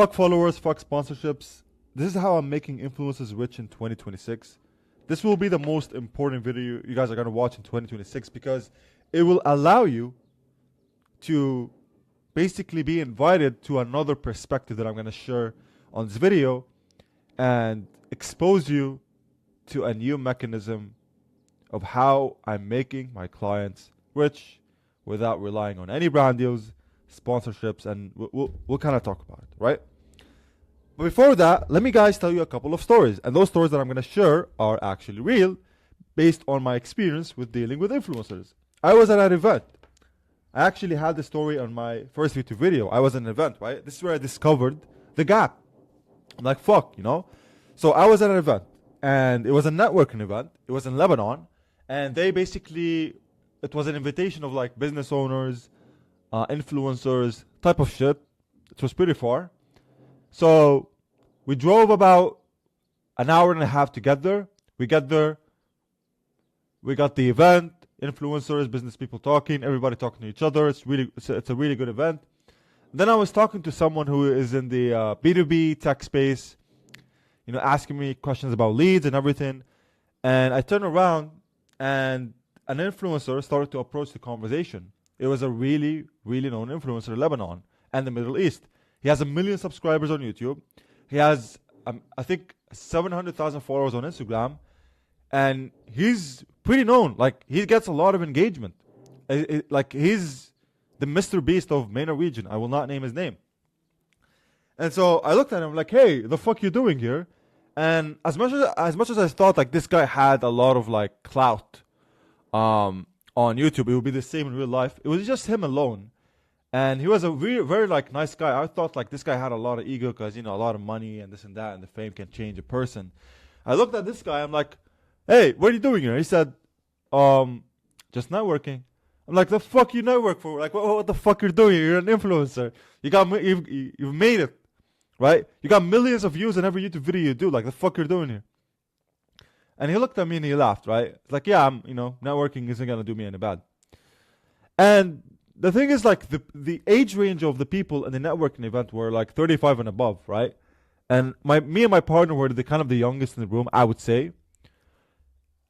Fuck followers, fuck sponsorships. This is how I'm making influencers rich in 2026. This will be the most important video you guys are going to watch in 2026 because it will allow you to basically be invited to another perspective that I'm going to share on this video and expose you to a new mechanism of how I'm making my clients rich without relying on any brand deals, sponsorships, and we'll kind of talk about it, right? But before that, let me guys tell you a couple of stories. And those stories that I'm going to share are actually real based on my experience with dealing with influencers. I was at an event. I actually had the story on my first YouTube video. I was at an event, right? This is where I discovered the gap. I'm like, fuck, you know? So I was at an event, and it was a networking event. It was in Lebanon, and they basically, it was an invitation of like business owners, influencers, type of shit. It was pretty far. So we drove about an hour and a half to get there. We get there. We got the event, influencers, business people talking, everybody talking to each other. It's a really good event. Then I was talking to someone who is in the B2B tech space, you know, asking me questions about leads and everything. And I turned around and an influencer started to approach the conversation. It was a really, really known influencer in Lebanon and the Middle East. He has 1 million subscribers on YouTube. He has, I think, 700,000 followers on Instagram. And he's pretty known. Like, he gets a lot of engagement. Like, he's the Mr. Beast of MENA region. I will not name his name. And so I looked at him like, hey, the fuck you doing here? And as much as I thought like this guy had a lot of like clout on YouTube, it would be the same in real life. It was just him alone. And he was a very, very like nice guy. I thought like this guy had a lot of ego because, you know, a lot of money and this and that and the fame can change a person. I looked at this guy. I'm like, hey, what are you doing here? He said, just networking. I'm like, the fuck you network for? Like, what the fuck you're doing? You're an influencer. You've made it, right? You got millions of views in every YouTube video you do. Like, the fuck you're doing here? And he looked at me and he laughed, right? It's like, yeah, networking isn't gonna do me any bad. And the thing is, like, the age range of the people in the networking event were like 35 and above, right? And me and my partner were the kind of the youngest in the room, I would say.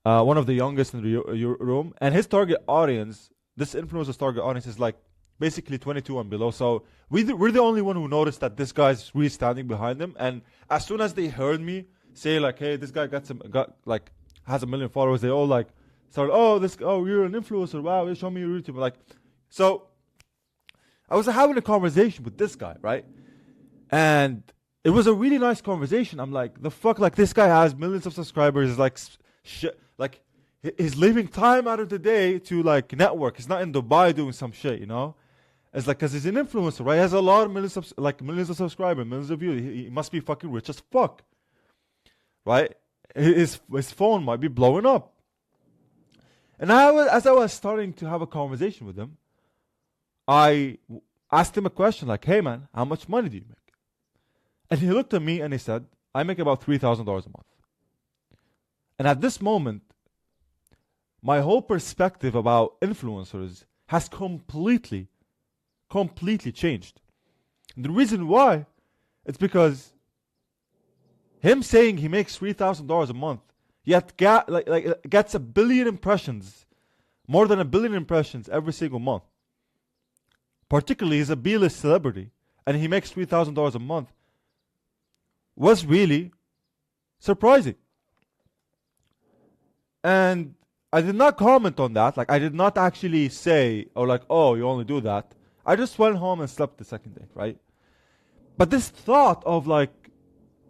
One of the youngest in the room. And his target audience, this influencer's target audience, is like basically 22 and below. So we're the only one who noticed that this guy's really standing behind him. And as soon as they heard me say like, hey, this guy has 1 million followers, they all like started, oh, you're an influencer. Wow, show me your YouTube. Like, so I was having a conversation with this guy, right? And it was a really nice conversation. I'm like, the fuck, like this guy has millions of subscribers, like shit, like he's leaving time out of the day to like network. He's not in Dubai doing some shit, you know? It's like, cause he's an influencer, right? He has a lot of millions of subscribers, millions of views. He must be fucking rich as fuck, right? His phone might be blowing up. And as I was starting to have a conversation with him, I asked him a question like, hey man, how much money do you make? And he looked at me and he said, I make about $3,000 a month. And at this moment, my whole perspective about influencers has completely changed. And the reason why, it's because him saying he makes $3,000 a month, yet gets 1 billion impressions, more than 1 billion impressions every single month. Particularly, he's a B-list celebrity, and he makes $3,000 a month, was really surprising. And I did not comment on that. Like, I did not actually say, or like, oh, you only do that. I just went home and slept the second day, right? But this thought of like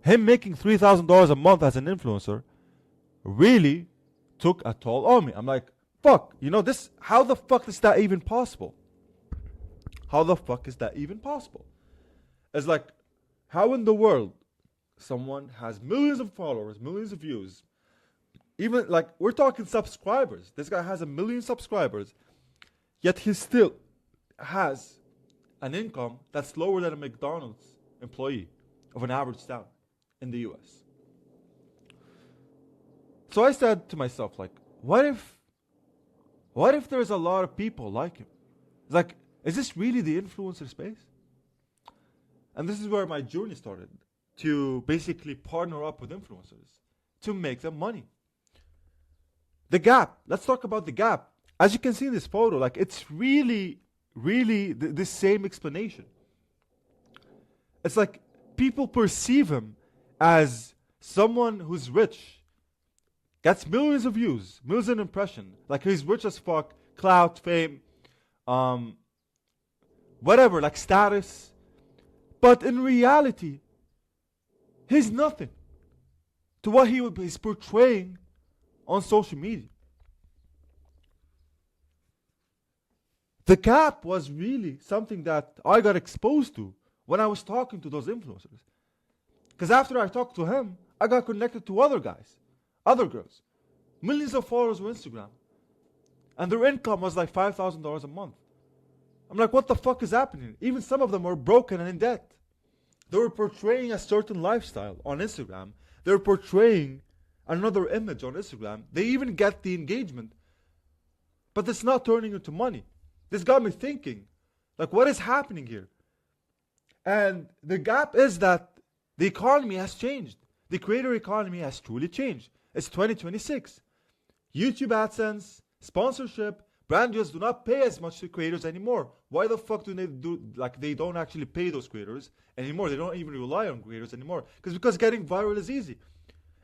him making $3,000 a month as an influencer really took a toll on me. I'm like, fuck, how the fuck is that even possible? How the fuck is that even possible? It's like, how in the world someone has millions of followers, millions of views, even like, we're talking subscribers. This guy has 1 million subscribers, yet he still has an income that's lower than a McDonald's employee of an average salary in the US. So I said to myself, like, what if there's a lot of people like him? Like, is this really the influencer space? And this is where my journey started, to basically partner up with influencers to make them money. The Gap. Let's talk about The Gap. As you can see in this photo, like, it's really, really the same explanation. It's like people perceive him as someone who's rich, gets millions of views, millions of impressions. Like, he's rich as fuck, clout, fame, whatever, like status. But in reality, he's nothing to what he's portraying on social media. The Gap was really something that I got exposed to when I was talking to those influencers. Because after I talked to him, I got connected to other guys, other girls, millions of followers on Instagram. And their income was like $5,000 a month. I'm like, what the fuck is happening? Even some of them were broken and in debt. They were portraying a certain lifestyle on Instagram. They were portraying another image on Instagram. They even get the engagement. But it's not turning into money. This got me thinking, like, what is happening here? And the Gap is that the economy has changed. The creator economy has truly changed. It's 2026. YouTube AdSense, sponsorship, brand deals do not pay as much to creators anymore. Why the fuck do they don't actually pay those creators anymore? They don't even rely on creators anymore. Because getting viral is easy.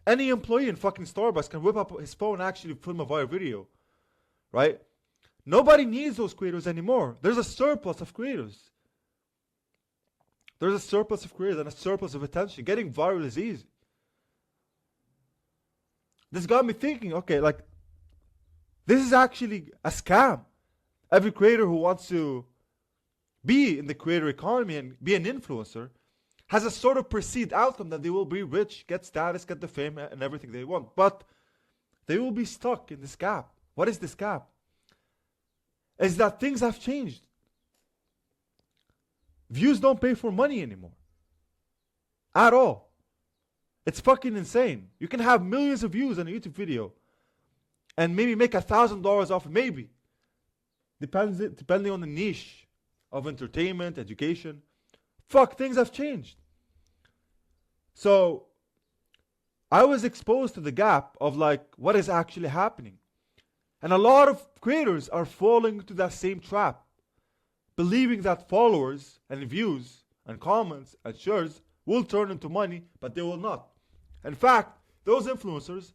Any employee in fucking Starbucks can whip up his phone and actually film a viral video. Right? Nobody needs those creators anymore. There's a surplus of creators. There's a surplus of creators and a surplus of attention. Getting viral is easy. This got me thinking, okay, like, this is actually a scam. Every creator who wants to be in the creator economy and be an influencer has a sort of perceived outcome that they will be rich, get status, get the fame, and everything they want. But they will be stuck in this gap. What is this gap? Is that things have changed. Views don't pay for money anymore. At all. It's fucking insane. You can have millions of views on a YouTube video and maybe make $1,000 off it, maybe. Depending on the niche of entertainment, education. Fuck, things have changed. So, I was exposed to the gap of like, what is actually happening? And a lot of creators are falling into that same trap. Believing that followers and views and comments and shares will turn into money, but they will not. In fact, those influencers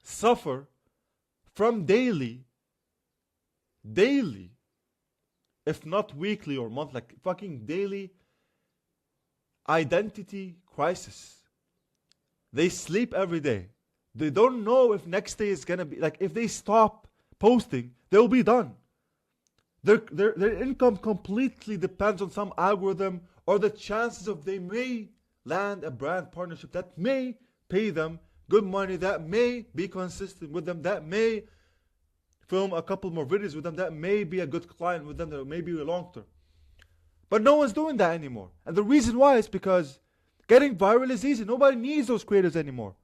suffer from daily, if not weekly or monthly, like fucking daily identity crisis. They sleep every day. They don't know if next day is gonna be, like, if they stop posting, they'll be done. Their income completely depends on some algorithm or the chances of they may land a brand partnership that may pay them good money, that may be consistent with them, that may film a couple more videos with them, that may be a good client with them, that may be a long term. But no one's doing that anymore. And the reason why is because getting viral is easy. Nobody needs those creators anymore.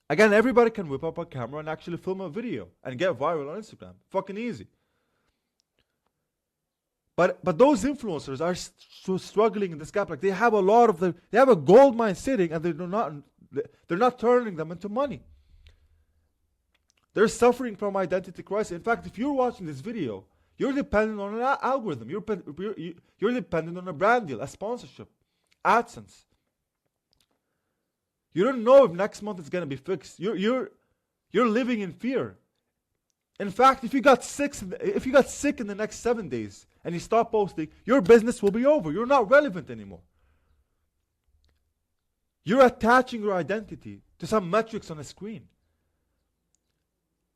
Again, everybody can whip up a camera and actually film a video and get viral on Instagram. Fucking easy. But those influencers are so struggling in this gap. Like, they have they have a gold mine sitting, and they're not turning them into money. They're suffering from identity crisis. In fact, if you're watching this video, you're dependent on an algorithm. You're dependent on a brand deal, a sponsorship, AdSense. You don't know if next month it's gonna be fixed. You're living in fear. In fact, if you got sick in the next 7 days and you stop posting, your business will be over. You're not relevant anymore. You're attaching your identity to some metrics on a screen.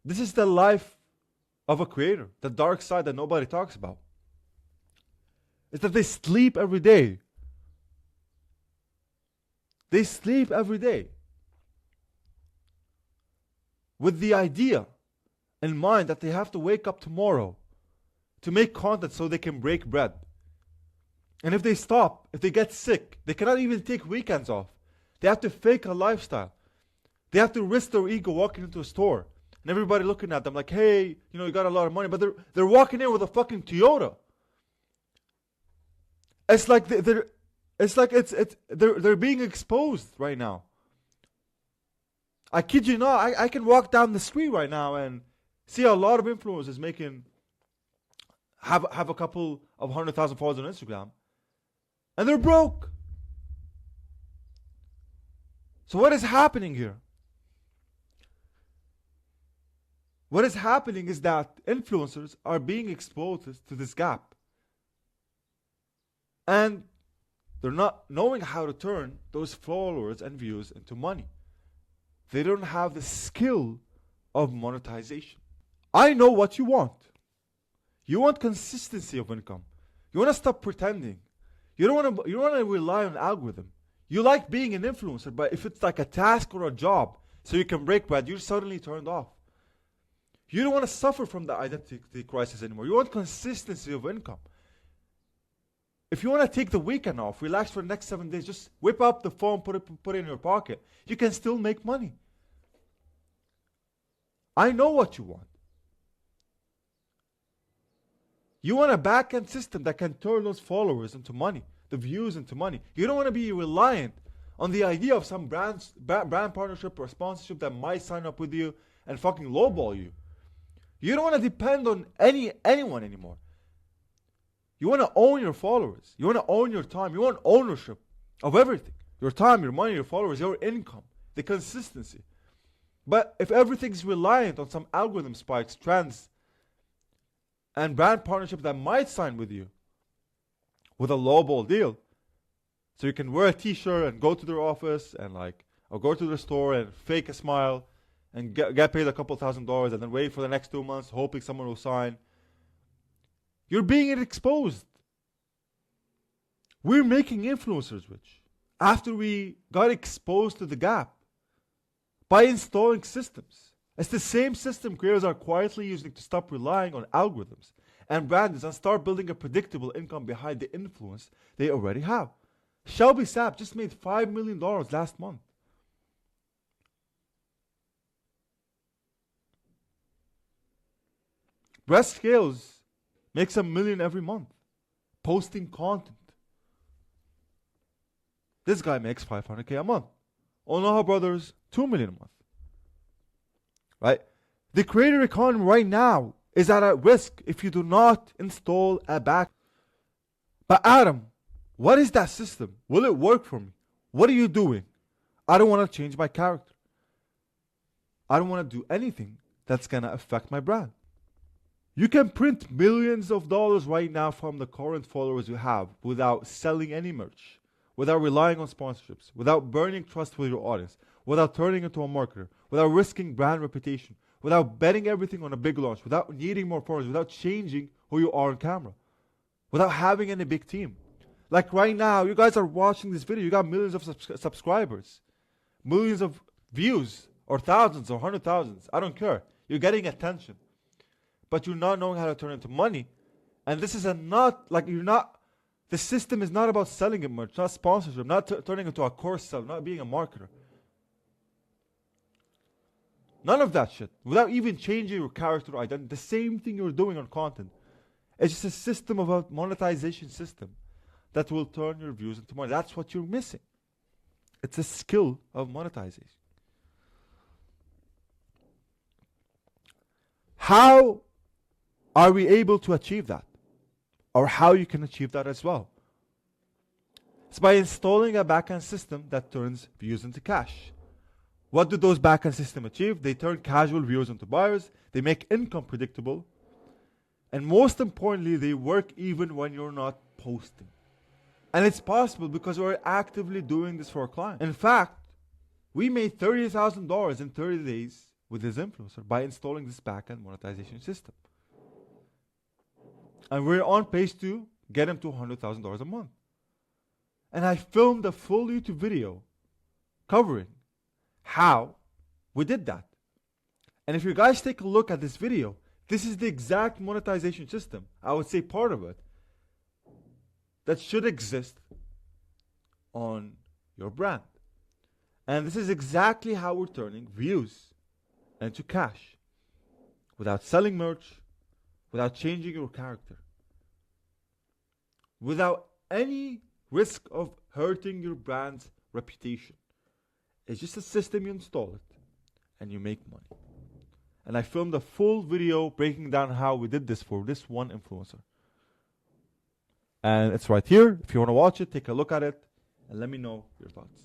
This is the life of a creator, the dark side that nobody talks about. It's that they sleep every day. They sleep every day with the idea in mind that they have to wake up tomorrow to make content so they can break bread. And if they stop, if they get sick, they cannot even take weekends off. They have to fake a lifestyle. They have to risk their ego walking into a store and everybody looking at them like, hey, you got a lot of money, but they're walking in with a fucking Toyota. It's like they're being exposed right now. I kid you not, I can walk down the street right now and see a lot of influencers have a couple of 100,000 followers on Instagram, and they're broke. So what is happening here? What is happening is that influencers are being exposed to this gap. And they're not knowing how to turn those followers and views into money. They don't have the skill of monetization. I know what you want. You want consistency of income. You want to stop pretending. You don't want to rely on algorithm. You like being an influencer, but if it's like a task or a job so you can break bread, you're suddenly turned off. You don't want to suffer from the identity crisis anymore. You want consistency of income. If you want to take the weekend off, relax for the next 7 days, just whip up the phone, put it in your pocket. You can still make money. I know what you want. You want a back-end system that can turn those followers into money, the views into money. You don't want to be reliant on the idea of some brand partnership or sponsorship that might sign up with you and fucking lowball you. You don't want to depend on anyone anymore. You want to own your followers. You want to own your time. You want ownership of everything. Your time, your money, your followers, your income, the consistency. But if everything's reliant on some algorithm spikes, trends, and brand partnership that might sign with you with a lowball deal, so you can wear a t-shirt and go to their office and or go to the store and fake a smile and get paid a couple $1,000 and then wait for the next 2 months hoping someone will sign. You're being exposed. We're making influencers rich after we got exposed to the gap by installing systems. It's the same system creators are quietly using to stop relying on algorithms and brands and start building a predictable income behind the influence they already have. Shelby Sapp just made $5 million last month. Brett Scales makes $1 million every month posting content. This guy makes $500K a month. Onoha Brothers, $2 million a month. Right? The creator economy right now is at risk if you do not install a back. But Adam, what is that system? Will it work for me? What are you doing? I don't want to change my character. I don't want to do anything that's going to affect my brand. You can print millions of dollars right now from the current followers you have without selling any merch, without relying on sponsorships, without burning trust with your audience, without turning into a marketer, without risking brand reputation, without betting everything on a big launch, without needing more followers, without changing who you are on camera, without having any big team. Like right now, you guys are watching this video, you got millions of subscribers, millions of views, or thousands or 100,000s. I don't care. You're getting attention. But you're not knowing how to turn it into money. And this is the system is not about selling it much, not sponsorship, not turning into a course sell, not being a marketer. None of that shit. Without even changing your character identity. The same thing you're doing on content. It's just a system of a monetization system that will turn your views into money. That's what you're missing. It's a skill of monetization. How are we able to achieve that? Or how you can achieve that as well? It's by installing a backend system that turns views into cash. What do those backend systems achieve? They turn casual viewers into buyers. They make income predictable. And most importantly, they work even when you're not posting. And it's possible because we're actively doing this for our clients. In fact, we made $30,000 in 30 days with this influencer by installing this backend monetization system. And we're on pace to get him to $100,000 a month. And I filmed a full YouTube video covering how we did that. And if you guys take a look at this video, this is the exact monetization system, I would say part of it, that should exist on your brand. And this is exactly how we're turning views into cash without selling merch, without changing your character, without any risk of hurting your brand's reputation. It's just a system, you install it and you make money. And I filmed a full video breaking down how we did this for this one influencer. And it's right here. If you want to watch it, take a look at it and let me know your thoughts.